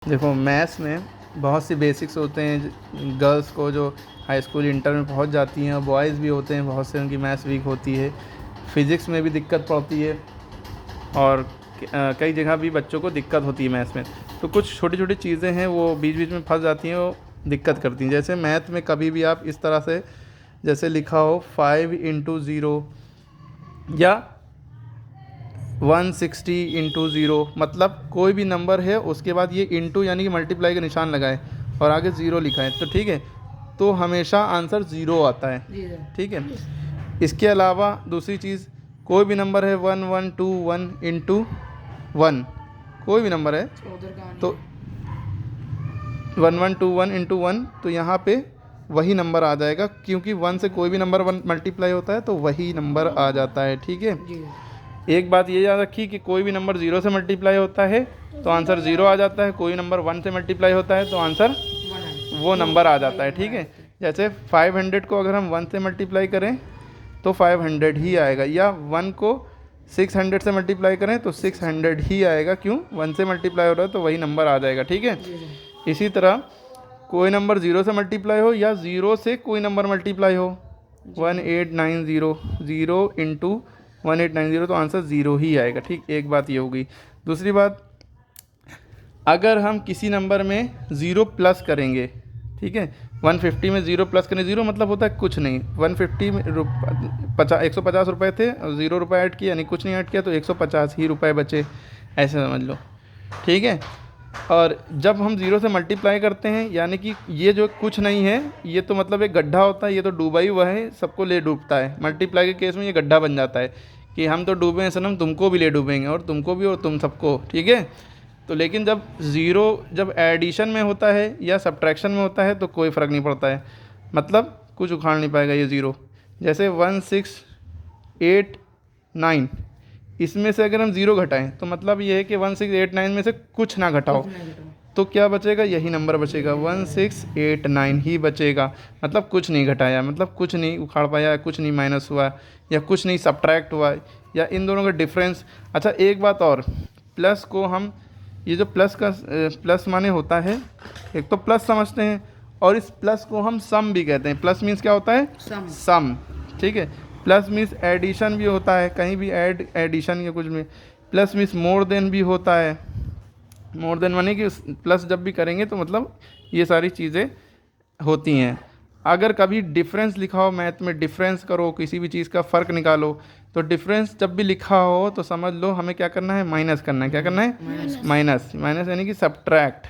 देखो मैथ्स में बहुत सी बेसिक्स होते हैं गर्ल्स को जो हाई स्कूल इंटर में पहुंच जाती हैं, और बॉयज़ भी होते हैं बहुत से, उनकी मैथ्स वीक होती है। फिज़िक्स में भी दिक्कत पड़ती है और कई जगह भी बच्चों को दिक्कत होती है मैथ्स में। तो कुछ छोटी छोटी चीज़ें हैं वो बीच बीच में फंस जाती हैं, वो दिक्कत करती हैं। जैसे मैथ में कभी भी आप इस तरह से जैसे लिखा हो 5 × 0 या 160 × 0, मतलब कोई भी नंबर है उसके बाद ये इंटू यानी कि मल्टीप्लाई का निशान लगाए और आगे ज़ीरो लिखा है, तो ठीक है, तो हमेशा आंसर ज़ीरो आता है। ठीक है। इसके अलावा दूसरी चीज़, कोई भी नंबर है 1121 × 1, कोई भी नंबर है तो 1121 × 1, तो यहाँ पे वही नंबर आ जाएगा, क्योंकि 1 से कोई भी नंबर 1 मल्टीप्लाई होता है तो वही नंबर आ जाता है। ठीक है। एक बात ये याद रखिए कि कोई भी नंबर 0 से मल्टीप्लाई होता है तो आंसर 0 आ जाता है, कोई नंबर 1 से मल्टीप्लाई होता है तो आंसर वो नंबर आ जाता है। ठीक है। जैसे 500 को अगर हम 1 से मल्टीप्लाई करें तो 500 ही आएगा, या 1 को 600 से मल्टीप्लाई करें तो 600 ही आएगा, क्यों, 1 से मल्टीप्लाई हो रहा है तो वही नंबर आ जाएगा। ठीक है। इसी तरह कोई नंबर 0 से मल्टीप्लाई हो या 0 से कोई नंबर मल्टीप्लाई हो, 1890 0 × 1890, तो आंसर 0 ही आएगा। ठीक, एक बात ये हो गई। दूसरी बात, अगर हम किसी नंबर में 0 प्लस करेंगे, ठीक है, 150 में 0 प्लस करें, 0 मतलब होता है कुछ नहीं, 150 में 150 रुपये थे और 0 रुपये ऐड किया यानी कुछ नहीं ऐड किया तो 150 ही रुपये बचे, ऐसे समझ लो। ठीक है। और जब हम 0 से मल्टीप्लाई करते हैं यानी कि ये जो कुछ नहीं है, ये तो मतलब एक गड्ढा होता है, ये तो डूबा ही हुआ है, सबको ले डूबता है। मल्टीप्लाई के केस में ये गड्ढा बन जाता है कि हम तो डूबे हैं सनम, तुमको भी ले डूबेंगे, और तुमको भी और तुम सबको। ठीक है। तो लेकिन जब ज़ीरो जब एडिशन में होता है या सब्ट्रैक्शन में होता है तो कोई फ़र्क नहीं पड़ता है, मतलब कुछ उखाड़ नहीं पाएगा ये ज़ीरो। जैसे 1689, इसमें से अगर हम 0 घटाएं तो मतलब ये है कि 1689 में से कुछ ना घटाओ, तो क्या बचेगा, यही नंबर बचेगा, 1689 ही बचेगा, मतलब कुछ नहीं घटाया, मतलब कुछ नहीं उखाड़ पाया, कुछ नहीं माइनस हुआ या कुछ नहीं सब्ट्रैक्ट हुआ, या इन दोनों का डिफरेंस। अच्छा एक बात और, प्लस को हम, ये जो प्लस का प्लस माने होता है, एक तो प्लस समझते हैं और इस प्लस को हम सम भी कहते हैं। प्लस मीन्स क्या होता है, सम। ठीक है। प्लस मीन्स एडिशन भी होता है, कहीं भी एडिशन या कुछ में। प्लस मीन्स मोर देन भी होता है, मोर देन माने कि प्लस जब भी करेंगे तो मतलब ये सारी चीज़ें होती हैं। अगर कभी डिफरेंस लिखा हो मैथ में, डिफरेंस करो, किसी भी चीज़ का फ़र्क निकालो, तो डिफरेंस जब भी लिखा हो तो समझ लो हमें क्या करना है, माइनस करना है। क्या करना है, माइनस। माइनस यानी कि सब्ट्रैक्ट।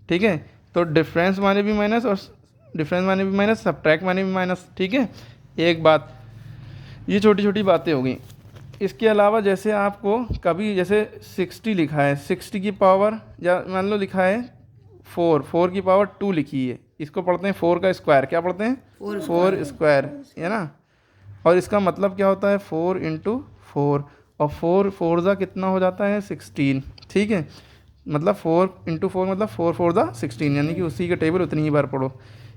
ठीक है। तो डिफरेंस माने भी माइनस और डिफरेंस माने भी माइनस, सब्ट्रैक्ट माने भी माइनस। ठीक है। एक बात, ये छोटी छोटी बातें हो गई। इसके अलावा जैसे आपको कभी जैसे 60 लिखा है, 60 की पावर, या मान लो लिखा है 4 की पावर 2 लिखी है, इसको पढ़ते हैं 4 का स्क्वायर। क्या पढ़ते हैं, 4 स्क्वायर, है ना। और इसका मतलब क्या होता है, 4 × 4, और 4 4 कितना हो जाता है, 16। ठीक है। मतलब 4 × 4 मतलब 4 4 16, यानी कि उसी का टेबल उतनी ही बार पढ़ो।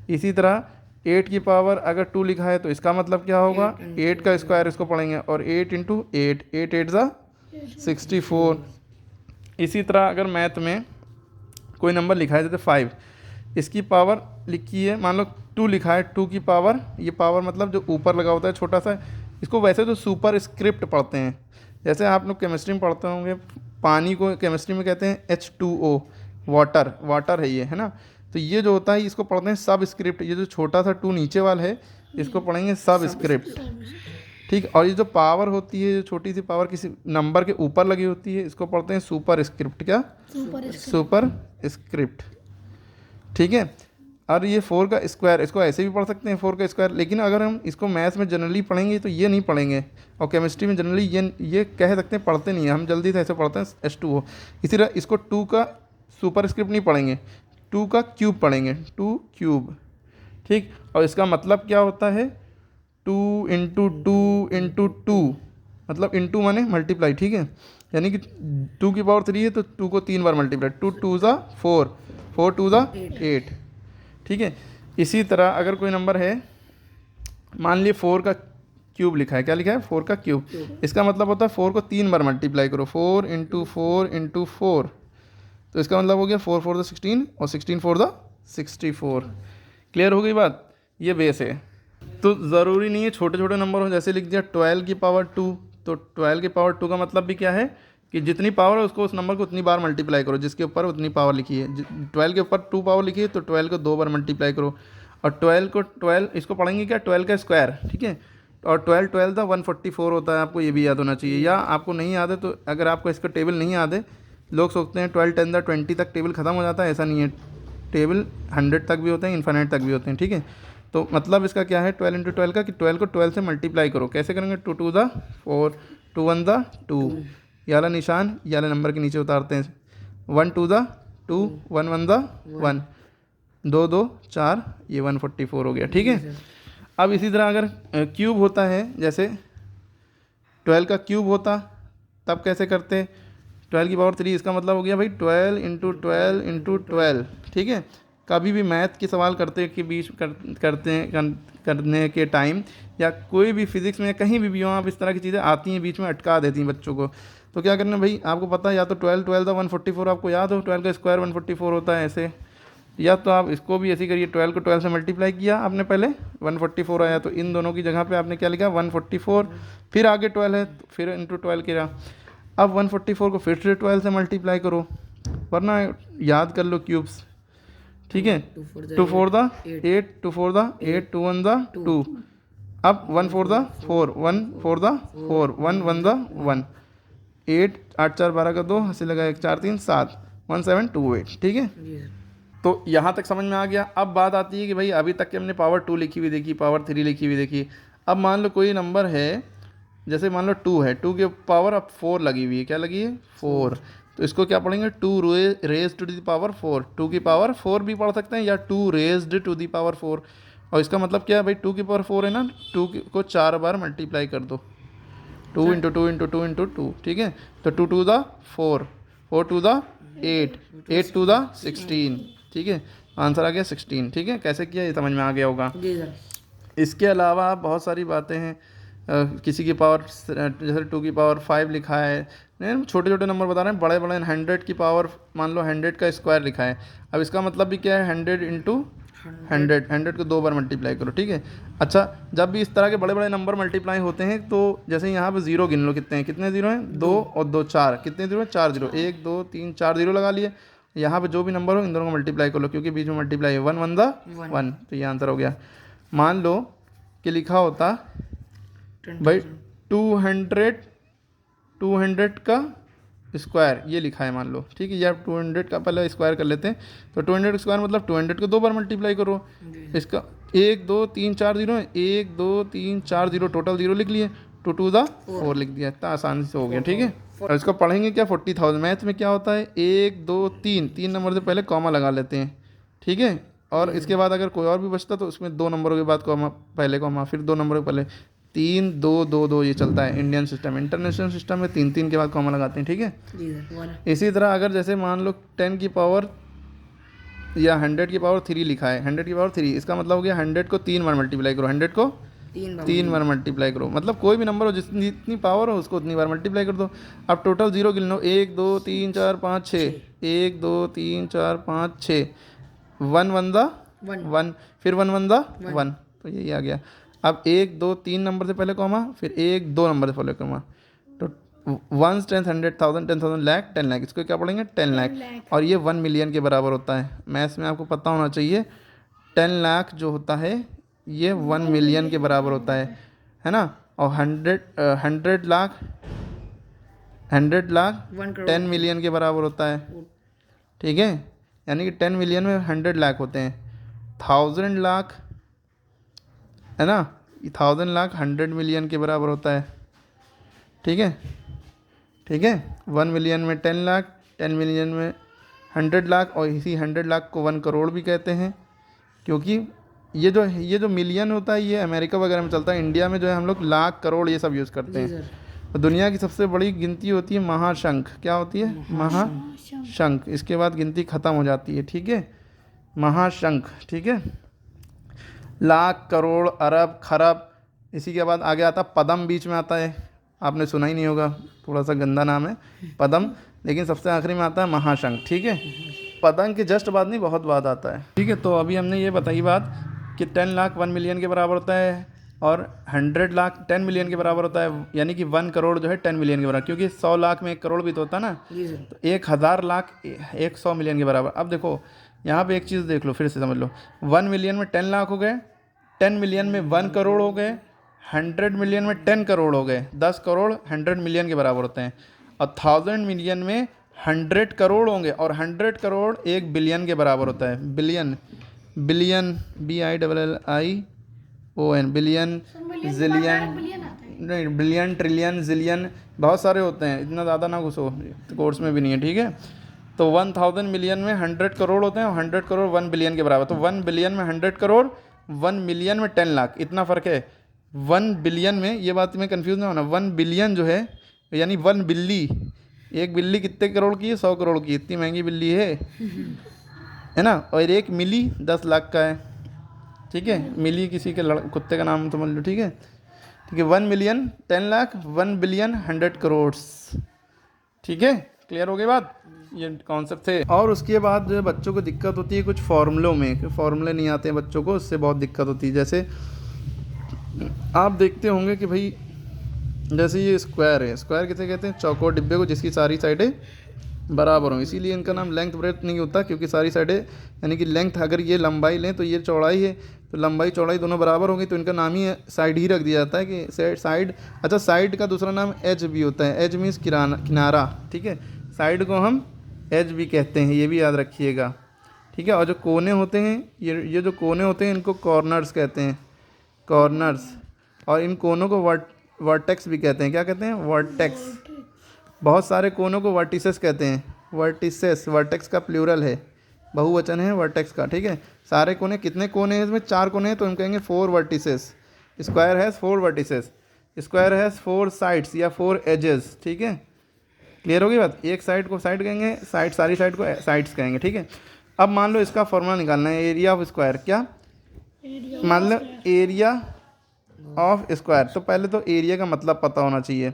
इसी तरह 8 की पावर अगर 2 लिखा है तो इसका मतलब क्या होगा, 8 का स्क्वायर इसको पढ़ेंगे, और 8 × 8, 8 8 64। इसी तरह अगर मैथ में कोई नंबर लिखा है जैसे 5, इसकी पावर लिखी है, मान लो 2 लिखा है, 2 की पावर, ये पावर मतलब जो ऊपर लगा होता है छोटा सा, इसको वैसे तो सुपर स्क्रिप्ट पढ़ते हैं। जैसे आप लोग केमिस्ट्री में पढ़ते होंगे, पानी को केमिस्ट्री में कहते हैं H2O, वाटर, वाटर है ये, है ना। तो ये जो होता है इसको पढ़ते हैं सब स्क्रिप्ट, ये जो छोटा सा 2 नीचे वाला है इसको पढ़ेंगे सब स्क्रिप्ट। ठीक। और ये जो पावर होती है, जो छोटी सी पावर किसी नंबर के ऊपर लगी होती है, इसको पढ़ते हैं सुपर स्क्रिप्ट। क्या, सुपर स्क्रिप्ट। ठीक है। और ये 4 का स्क्वायर, इसको ऐसे भी पढ़ सकते हैं 4 का स्क्वायर, लेकिन अगर हम इसको मैथ्स में जनरली पढ़ेंगे तो ये नहीं पढ़ेंगे, और केमिस्ट्री में जनरली ये कह सकते हैं पढ़ते नहीं है, हम जल्दी से ऐसे पढ़ते हैं H2O। इसी तरह इसको 2 का सुपर स्क्रिप्ट नहीं पढ़ेंगे, 2 का क्यूब पढ़ेंगे, 2 क्यूब। ठीक। और इसका मतलब क्या होता है, 2 × 2 × 2, मतलब इंटू माने मल्टीप्लाई। ठीक है। यानी कि 2 की पावर 3 है तो 2 को 3 बार मल्टीप्लाई, 2 2 4, 4 2 8। ठीक है। इसी तरह अगर कोई नंबर है, मान लिए 4 का क्यूब लिखा है, क्या लिखा है, 4 का क्यूब, इसका मतलब होता है 4 को 3 बार मल्टीप्लाई करो, 4 × 4 × 4, तो इसका मतलब हो गया 4 4 द 16 और 16 4 द 64। क्लियर हो गई बात, ये बेस है। तो ज़रूरी नहीं है छोटे छोटे नंबर हो, जैसे लिख दिया 12 की पावर 2, तो 12 की पावर 2 का मतलब भी क्या है कि जितनी पावर है उसको, उस नंबर को उतनी बार मल्टीप्लाई करो जिसके ऊपर उतनी पावर लिखी है। 12 के ऊपर 2 पावर लिखी है तो 12 को 2 बार मल्टीप्लाई करो। और 12 को 12 इसको पढ़ेंगे क्या, 12 का स्क्वायर, ठीक है। और 12 12 था 144 होता है, आपको ये भी याद होना चाहिए। या आपको नहीं याद है तो अगर आपको इसका टेबल नहीं याद है, लोग सोचते हैं 12 10 20 तक टेबल ख़त्म हो जाता है, ऐसा नहीं है। टेबल 100 तक भी होते हैं, इन्फाइनाइट तक भी होते हैं, ठीक है। तो मतलब इसका क्या है 12 इंटू 12 का, कि 12 को 12 से मल्टीप्लाई करो। कैसे करेंगे, 2 2 द 4, 2 1 द 2, ये वाला निशान ये वाले नंबर के नीचे उतारते हैं। 1 2 द 2, 1 1 द 1, 2 2 4, ये 144 हो गया, ठीक है। अब इसी तरह अगर क्यूब होता है, जैसे 12 का क्यूब होता, तब कैसे करते, 12 की पावर 3, इसका मतलब हो गया भाई 12 इंटू 12 इंटू 12, ठीक है। कभी भी मैथ के सवाल करते के बीच करने के टाइम, या कोई भी फिजिक्स में कहीं भी हो, आप इस तरह की चीज़ें आती हैं बीच में, अटका देती हैं बच्चों को। तो क्या करना भाई, आपको पता है या तो 12 12 था 144, आपको याद हो 12 का स्क्वायर 144 होता है ऐसे, या तो आप इसको भी ऐसे करिए, 12 को 12 से मल्टीप्लाई किया आपने पहले, 144 आया, तो इन दोनों की जगह पे आपने क्या लिखा 144, फिर आगे 12 है तो फिर इंटू 12 किया। अब 144 को फिर से 12 से मल्टीप्लाई करो, वरना याद कर लो क्यूब्स, ठीक है। 2 4 द 8, 2 4 द 8, 2 1 द 2, अब 1 4 द 4, 1 4 द 4, 1 1 द 1, 8 8 4 12 का 2, हंसी लगा 1 4 3 7, 1 7 2 8, ठीक है। तो यहाँ तक समझ में आ गया। अब बात आती है कि भाई अभी तक के हमने पावर 2 लिखी हुई देखी, पावर 3 लिखी हुई देखी। अब मान लो कोई नंबर है, जैसे मान लो 2 है, 2 के पावर अब 4 लगी हुई है, क्या लगी है 4, तो इसको क्या पढ़ेंगे 2 रेज टू द पावर 4, 2 की पावर 4 भी पढ़ सकते हैं, या 2 रेज्ड टू द पावर 4। और इसका मतलब क्या है भाई, 2 की पावर 4 है ना, 2 को 4 बार मल्टीप्लाई कर दो, 2 इंटू 2 इंटू 2 इंटू 2, ठीक है। तो 2 2 द 4, 4 2 द 8, 8 2 द 16, ठीक है। आंसर आ गया 16, ठीक है। कैसे किया ये समझ में आ गया होगा। इसके अलावा बहुत सारी बातें हैं, किसी की पावर जैसे 2 की पावर 5 लिखा है, नहीं छोटे छोटे नंबर बता रहे हैं, बड़े बड़े 100 की पावर मान लो 100 का स्क्वायर लिखा है। अब इसका मतलब भी क्या है 100 इंटू 100, 100 को 2 बार मल्टीप्लाई करो, ठीक है। अच्छा, जब भी इस तरह के बड़े बड़े नंबर मल्टीप्लाई होते हैं तो जैसे यहाँ पे जीरो गिन लो, कितने हैं, कितने जीरो हैं 2 और 2 4, कितने जीरो हैं 4 जीरो, 1 2 3 4 जीरो लगा लिए। यहाँ पे जो भी नंबर हो इन दोनों को मल्टीप्लाई कर लो, क्योंकि बीच में मल्टीप्लाई है, 1 1 द 1, तो ये आंसर हो गया। मान लो कि लिखा होता भाई 200 का स्क्वायर, ये लिखा है मान लो, ठीक है। या 200 का पहले स्क्वायर कर लेते हैं, तो 200 का स्क्वायर मतलब 200 को 2 बार मल्टीप्लाई करो। इसका 1 2 3 4 जीरो है, 1 2 3 4 जीरो, टोटल जीरो लिख लिए, 2 2 द 4 लिख दिया, इतना आसानी से हो गया, ठीक है। और इसको पढ़ेंगे क्या 40,000। मैथ में क्या होता है 1 2 3, 3 नंबर से पहले कॉमा लगा लेते हैं, ठीक है। और इसके बाद अगर कोई और भी बचता तो उसमें 2 नंबरों के बाद कॉमा, पहले कॉमा, फिर 2 नंबरों के पहले 3 2 2 2, ये चलता है इंडियन सिस्टम। इंटरनेशनल सिस्टम में 3 3 के बाद कॉमा लगाते हैं, ठीक है। इसी तरह अगर जैसे मान लो 10 की पावर या 100 की पावर 3 लिखा है, 100 की पावर 3, इसका मतलब हो गया 100 को 3 बार मल्टीप्लाई करो, 100 को 3 बार मल्टीप्लाई करो, मतलब कोई भी नंबर हो जितनी पावर हो उसको उतनी बार मल्टीप्लाई कर दो। अब टोटल जीरो गिन लो, 1 2 3 4 5 6, 1 2 3 4 5 6, 1 1 द 1, फिर 1 1 द 1, तो यही आ गया। अब 1 2 3 नंबर से पहले कॉमा, फिर 1 2 नंबर से पहले कॉमा, तो 1 10 100 1000 10,000 लाख 10 लाख, इसको क्या पढ़ेंगे 10 लाख, और ये 1 मिलियन के बराबर होता है। मैथ्स में आपको पता होना चाहिए 10 लाख जो होता है ये 1 मिलियन के बराबर होता है ना। और 100 लाख 10 मिलियन के बराबर होता है, ठीक है। यानी कि 10 मिलियन में 100 लाख होते हैं। 1000 लाख है ना, 1000 लाख 100 मिलियन के बराबर होता है, ठीक है, ठीक है। 1 मिलियन में 10 लाख, 10 मिलियन में 100 लाख, और इसी 100 लाख को 1 करोड़ भी कहते हैं, क्योंकि ये जो मिलियन होता है ये अमेरिका वगैरह में चलता है। इंडिया में जो है हम लोग लाख करोड़ ये सब यूज़ करते हैं। तो दुनिया की सबसे बड़ी गिनती होती है महाशंख, क्या होती है महाशंख, इसके बाद गिनती ख़त्म हो जाती है, ठीक है, महाशंख, ठीक है। लाख करोड़ अरब खरब, इसी के बाद आगे आता पदम, बीच में आता है, आपने सुना ही नहीं होगा, थोड़ा सा गंदा नाम है पदम। लेकिन सबसे आखिरी में आता है महाशंख, ठीक है। पतंग के जस्ट बाद नहीं, बहुत बाद आता है, ठीक है। तो अभी हमने ये बताई बात कि 10 लाख 1 मिलियन के बराबर होता है और 100 लाख 10 मिलियन के बराबर होता है, यानी कि 1 करोड़ जो है 10 मिलियन के बराबर, क्योंकि 100 लाख में 1 करोड़ भी तो होता है ना। तो 1000 लाख 100 मिलियन के बराबर। अब देखो यहाँ पे एक चीज़ देख लो, फिर से समझ लो। 1 मिलियन में 10 लाख हो गए, 10 मिलियन में 1 करोड़ हो गए, 100 मिलियन में 10 करोड़ हो गए, 10 करोड़ 100 मिलियन के बराबर होते हैं। और 1000 मिलियन में 100 करोड़ होंगे और 100 करोड़ 1 बिलियन के बराबर होता है। Billion, billion BILLION, billion, zillion, नहीं बिलियन, ट्रिलियन, जिलियन, बहुत सारे होते हैं, इतना ज़्यादा ना घुसो, कोर्स में भी नहीं है, ठीक है। तो 1000 मिलियन में 100 करोड़ होते हैं और 100 करोड़ 1 बिलियन के बराबर। तो 1 बिलियन में 100 करोड़, 1 मिलियन में 10 लाख, इतना फ़र्क है। 1 बिलियन में, ये बात में कंफ्यूज ना होना, 1 बिलियन जो है यानी 1 बिल्ली, एक बिल्ली कितने करोड़ की है? 100 करोड़ की, इतनी महंगी बिल्ली है ना। और एक मिली 10 लाख का है, ठीक है। मिली किसी के कुत्ते का नाम समझ लो, ठीक है। ठीक है, 1 मिलियन 10 लाख, 1 बिलियन 100 करोड़, ठीक है। क्लियर हो गई बात, ये कॉन्सेप्ट थे। और उसके बाद जो है बच्चों को दिक्कत होती है कुछ फार्मूलों में, कि फार्मूले नहीं आते हैं बच्चों को, उससे बहुत दिक्कत होती है। जैसे आप देखते होंगे कि भाई जैसे ये स्क्वायर है, स्क्वायर किसे कहते हैं? चौकोर डिब्बे को जिसकी सारी साइडें बराबर हों, इसीलिए इनका नाम लेंथ ब्रेथ नहीं होता, क्योंकि सारी साइडें, यानी कि लेंथ अगर ये लंबाई लें तो ये चौड़ाई है, तो लंबाई चौड़ाई दोनों बराबर होंगी, तो इनका नाम ही साइड ही रख दिया जाता है कि साइड। अच्छा, साइड का दूसरा नाम एज भी होता है, एज मीन्स किनारा, ठीक है। साइड को हम एज भी कहते हैं, ये भी याद रखिएगा, ठीक है। और जो कोने होते हैं, ये जो कोने होते हैं इनको कॉर्नर्स कहते हैं, कॉर्नर्स। और इन कोनों को वर्टेक्स भी कहते हैं, क्या कहते हैं? वर्टेक्स। बहुत सारे कोनों को वर्टिसेस कहते हैं, वर्टिसेस, वर्टेक्स का प्लूरल है, बहुवचन है वर्टेक्स का, ठीक है। सारे कोने, कितने कोने हैं इसमें? 4 कोने हैं, तो हम कहेंगे 4 vertices. Square has 4 vertices, square has 4 sides या 4 एजेस, ठीक है। क्लियर होगी बात। एक साइड को साइड कहेंगे, साइड, सारी साइड को साइड्स कहेंगे, ठीक है। अब मान लो इसका फॉर्मूला निकालना है, एरिया ऑफ स्क्वायर, क्या? मान लो एरिया ऑफ स्क्वायर। तो पहले तो एरिया का मतलब पता होना चाहिए।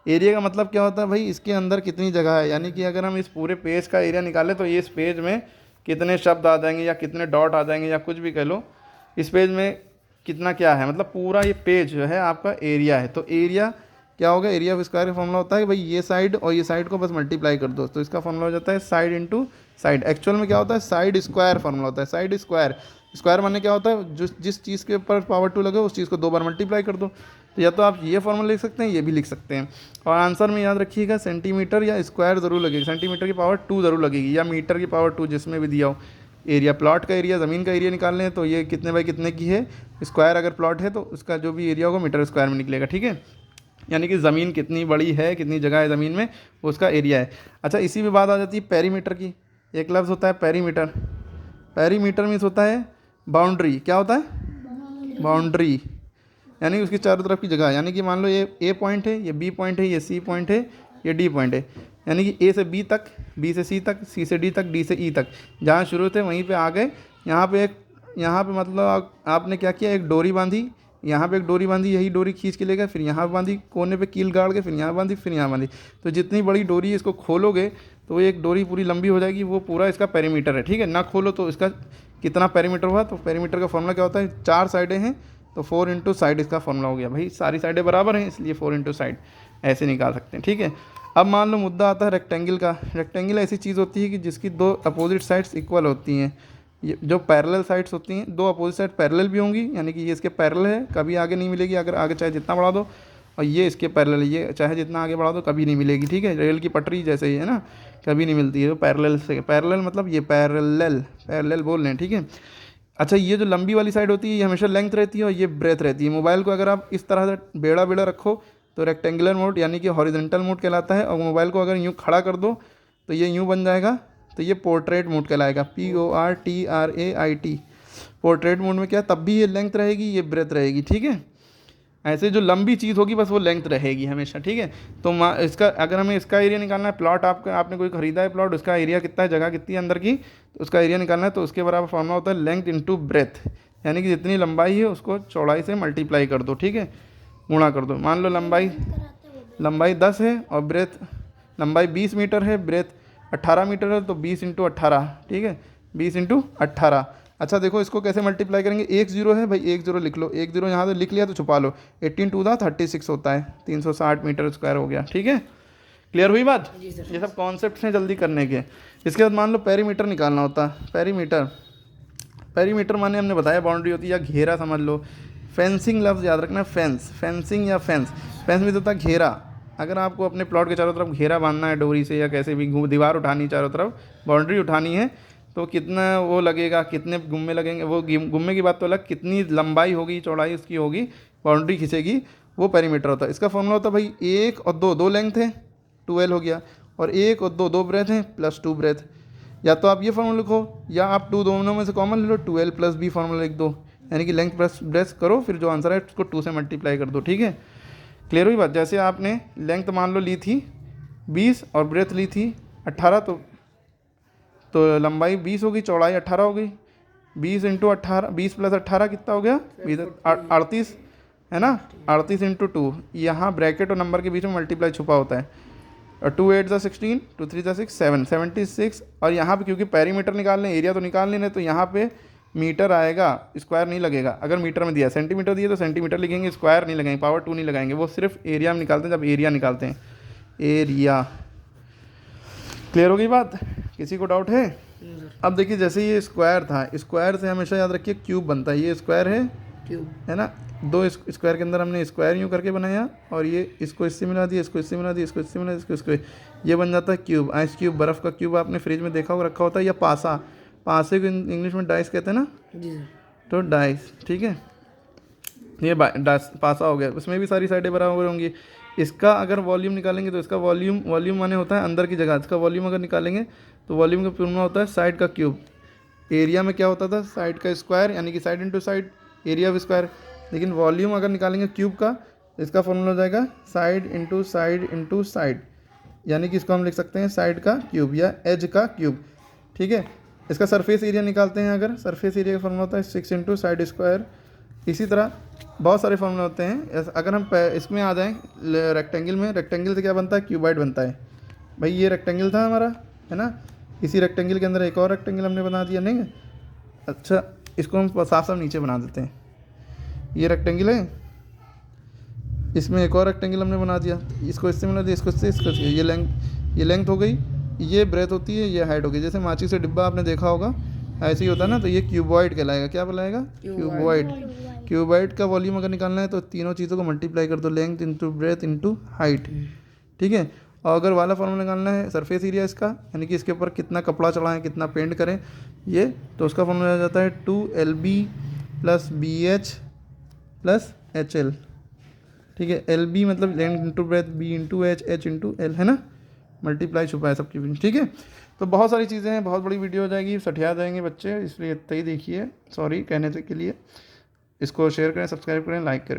एरिया का मतलब क्या होता है भाई? इसके अंदर कितनी जगह है, यानी कि अगर हम इस पूरे पेज का एरिया निकालें तो ये इस पेज में कितने शब्द आ जाएंगे या कितने डॉट आ जाएंगे या कुछ भी कह लो, इस पेज में कितना क्या है, मतलब पूरा ये पेज जो है आपका एरिया है। तो एरिया क्या होगा? एरिया ऑफ स्क्वायर का फॉर्मूला होता है कि भाई ये साइड और ये साइड को बस मल्टीप्लाई कर दो, तो इसका फॉर्मूला हो जाता है साइड इंटू साइड। एक्चुअल में क्या होता है? साइड स्क्वायर फॉर्मूला होता है, साइड स्क्वायर। स्क्वायर माने क्या होता है? जिस चीज़ के ऊपर पावर 2 लगे उस चीज़ को 2 बार मल्टीप्लाई कर दो। तो या तो आप ये फॉर्मूला लिख सकते हैं, ये भी लिख सकते हैं। और आंसर में याद रखिएगा सेंटीमीटर या स्क्वायर ज़रूर लगेगी, सेंटीमीटर की पावर 2 ज़रूर लगेगी या मीटर की पावर 2, जिसमें भी दिया हो। एरिया, प्लॉट का एरिया, ज़मीन का एरिया निकालने हैं तो ये कितने बाई कितने की है। स्क्वायर अगर प्लॉट है तो उसका जो भी एरिया होगा मीटर स्क्वायर में निकलेगा, ठीक है। यानी कि ज़मीन कितनी बड़ी है, कितनी जगह है ज़मीन में, उसका एरिया है। अच्छा, इसी में बात आ जाती है पेरीमीटर की। एक लफ्ज़ होता है पेरीमीटर। पेरीमीटर मीन्स होता है बाउंड्री। क्या होता है? बाउंड्री, यानी उसकी चारों तरफ की जगह। यानी कि मान लो ये ए पॉइंट है, ये बी पॉइंट है, ये सी पॉइंट है, ये डी पॉइंट है। यानी कि ए से बी तक, बी से सी तक, सी से डी तक, डी से ई तक, जहाँ शुरू थे वहीं पे आ गए। यहाँ पे मतलब आपने क्या किया? एक डोरी बांधी, यहाँ पे एक डोरी बांधी, यही डोरी खींच के ले गए, फिर यहाँ बांधी कोने पे कील गाड़ के, फिर यहाँ बांधी, फिर यहाँ बांधी। तो जितनी बड़ी डोरी है इसको खोलोगे तो वो एक डोरी पूरी लंबी हो जाएगी, वो पूरा इसका पेरीमीटर है, ठीक है। ना खोलो तो इसका कितना पेरीमीटर हुआ? तो पेरीमीटर का फॉर्मूला क्या होता है? 4 साइडें हैं तो 4 इंटू साइड इसका फॉर्मूला हो गया। भाई सारी साइडें बराबर हैं इसलिए 4 इंटू साइड ऐसे निकाल सकते हैं, ठीक है। अब मान लो मुद्दा आता है रेक्टेंगल का। रेक्टेंगल ऐसी चीज़ होती है कि जिसकी 2 अपोजिट साइड्स इक्वल होती हैं। ये जो पैरेलल साइड्स होती हैं, 2 अपोजिट साइड पैरेलल भी होंगी, यानी कि ये इसके पैरेलल है, कभी आगे नहीं मिलेगी, अगर आगे चाहे जितना बढ़ा दो। और ये इसके पैरेलल है, ये चाहे जितना आगे बढ़ा दो कभी नहीं मिलेगी, ठीक है। रेल की पटरी जैसे ही है ना, कभी नहीं मिलती है। तो पैरेलल से, पैरेलल मतलब ये पैरेलल बोल रहे हैं, ठीक है। अच्छा, ये जो लंबी वाली साइड होती है ये हमेशा लेंथ रहती है और ये ब्रेथ रहती है। मोबाइल को अगर आप इस तरह से बेड़ा रखो तो रेक्टेंगुलर मोड यानी कि हॉरिजॉन्टल मोड कहलाता है। और मोबाइल को अगर यूँ खड़ा कर दो तो ये यूँ बन जाएगा, तो ये पोर्ट्रेट मोड कहलाएगा, PORTRAIT। पोर्ट्रेट मोड में क्या, तब भी ये लेंथ रहेगी, ये ब्रेथ रहेगी, ठीक है। ऐसे जो लंबी चीज़ होगी बस वो लेंथ रहेगी हमेशा, ठीक है। तो इसका अगर हमें इसका एरिया निकालना है, प्लॉट आपने कोई खरीदा है प्लॉट, उसका एरिया कितना है, जगह कितनी है अंदर की, तो उसका एरिया निकालना है, तो उसके बराबर फॉर्मूला होता है लेंथ इंटू ब्रेथ। यानी कि जितनी लंबाई है उसको चौड़ाई से मल्टीप्लाई कर दो, ठीक है, गुणा कर दो। मान लो लंबाई 10 है और ब्रेथ लंबाई 20 मीटर है, ब्रेथ 18 मीटर है, तो 20 इंटू 18, ठीक है, 20 इंटू 18। अच्छा देखो इसको कैसे मल्टीप्लाई करेंगे, एक जीरो है भाई, एक जीरो लिख लो, एक जीरो यहाँ से लिख लिया तो छुपा लो, 18 टू दा 36 होता है, 360 मीटर स्क्वायर हो गया, ठीक है। क्लियर हुई बात? ये सब कॉन्सेप्ट हैं जल्दी करने के। इसके बाद मान लो पेरीमीटर निकालना होता है, पेरीमीटर माने हमने बताया बाउंड्री होती है या घेरा समझ लो। फेंसिंग लफ्ज़ याद रखना, फेंसिंग या फेंस में होता है घेरा। अगर आपको अपने प्लॉट के चारों तरफ घेरा बांधना है डोरी से या कैसे भी दीवार उठानी है, चारों तरफ बाउंड्री उठानी है, तो कितना वो लगेगा, कितने गुम्मे लगेंगे, वो गुम्मे की बात तो अलग, कितनी लंबाई होगी, चौड़ाई उसकी होगी, बाउंड्री खींचेगी, वो पेरीमीटर होता है। इसका फॉर्मूला होता है भाई 1 और 2, 2 लेंथ है 12 हो गया, और 1 और 2, 2 ब्रेथ हैं प्लस 2 ब्रेथ। या तो आप ये फॉर्मूला लिखो या आप 2 दोनों में से कॉमन ले लो, 12 प्लस बी फॉर्मूला लिख दो, यानी कि लेंथ प्लस ब्रेथ करो, फिर जो आंसर है उसको 2 से मल्टीप्लाई कर दो, ठीक है। क्लियर हुई बात? जैसे आपने लेंथ मान लो ली थी 20 और ब्रेथ ली थी 18, तो लंबाई 20 होगी, चौड़ाई 18 हो गई, 20 इंटू 18, 20 प्लस 18 कितना हो गया, 38 है ना, 38 इंटू 2, यहाँ ब्रैकेट और नंबर के बीच में मल्टीप्लाई छुपा होता है, और 2 8 16, 2 3 6 7, 76। और यहाँ पे क्योंकि पेरीमीटर निकाल लें, एरिया तो निकाल लें, तो यहाँ पे मीटर आएगा, स्क्वायर नहीं लगेगा। अगर मीटर में दिया, सेंटीमीटर दिया तो सेंटीमीटर लिखेंगे, स्क्वायर नहीं लगाएंगे, पावर 2 नहीं लगाएंगे, वो सिर्फ एरिया में निकालते हैं, जब एरिया निकालते हैं, एरिया। क्लियर हो गई बात? किसी को डाउट है? अब देखिए जैसे ये स्क्वायर था, स्क्वायर से हमेशा याद रखिए क्यूब बनता है, ये स्क्वायर है, क्यूब है ना, 2 स्क्वायर के अंदर हमने स्क्वायर यूँ करके बनाया, और ये इसको इससे मिला दिया, इसको इससे मिला दिया, इसको इससे मिला दिया, इसको ये बन जाता है क्यूब। आइस क्यूब, बर्फ़ का क्यूब आपने फ्रिज में देखा होगा रखा होता है, या पासे को इंग्लिश में डाइस कहते हैं ना जी सर, तो डाइस, ठीक है, ये पासा हो गया, उसमें भी सारी साइडें बराबर होंगी। इसका अगर वॉल्यूम निकालेंगे तो इसका वॉल्यूम माने होता है अंदर की जगह, इसका वॉल्यूम अगर निकालेंगे तो वॉल्यूम का फॉर्मूला होता है साइड का क्यूब। एरिया में क्या होता था, साइड का स्क्वायर, यानी कि side into side, area of square. लेकिन वॉल्यूम अगर निकालेंगे क्यूब का, इसका फॉर्मूला हो जाएगा साइड इंटू साइड, यानी कि इसको हम लिख सकते हैं साइड का क्यूब या एज का क्यूब, ठीक है। इसका सरफेस एरिया निकालते हैं, अगर सरफेस एरिया का फॉर्मूला होता है 6 इंटू साइड स्क्वायर। इसी तरह बहुत सारे फॉर्मूले होते हैं। अगर हम इसमें आ जाएँ रेक्टेंगल में, रेक्टेंगल से क्या बनता है, क्यूबाइड बनता है। भाई ये रेक्टेंगल था हमारा, है ना, इसी रेक्टेंगल के अंदर एक और रेक्टेंगल हमने बना दिया, नहीं है? अच्छा इसको हम साफ साफ नीचे बना देते हैं, ये रेक्टेंगल है, इसमें एक और रेक्टेंगल हमने बना दिया, इसको इससे मिला दिया, इसको इससे, ये लेंथ हो गई, ये ब्रेथ होती है, ये हाइट हो गई। जैसे माची से डिब्बा आपने देखा होगा, ऐसे ही होता है ना, तो ये क्यूबॉइड कहलाएगा। क्या कहलाएगा? क्यूबॉइड। क्यूबॉइड का वॉल्यूम अगर निकालना है तो तीनों चीज़ों को मल्टीप्लाई कर दो, length into breadth into height, ठीक है। और अगर वाला फॉर्मूला निकालना है सरफेस एरिया इसका, यानी कि इसके ऊपर कितना कपड़ा चढ़ाएं, कितना पेंट करें ये, तो उसका फॉर्मूला आ जाता है 2LB plus BH plus HL, ठीक है। LB मतलब length into breadth, B into H into L, है ना, मल्टीप्लाई छुपा है सबके बीच, ठीक है। तो बहुत सारी चीज़ें हैं, बहुत बड़ी वीडियो हो जाएगी, सठिया जाएंगे बच्चे, इसलिए इतना ही देखिए, सॉरी कहने के लिए। इसको शेयर करें, सब्सक्राइब करें, लाइक करें।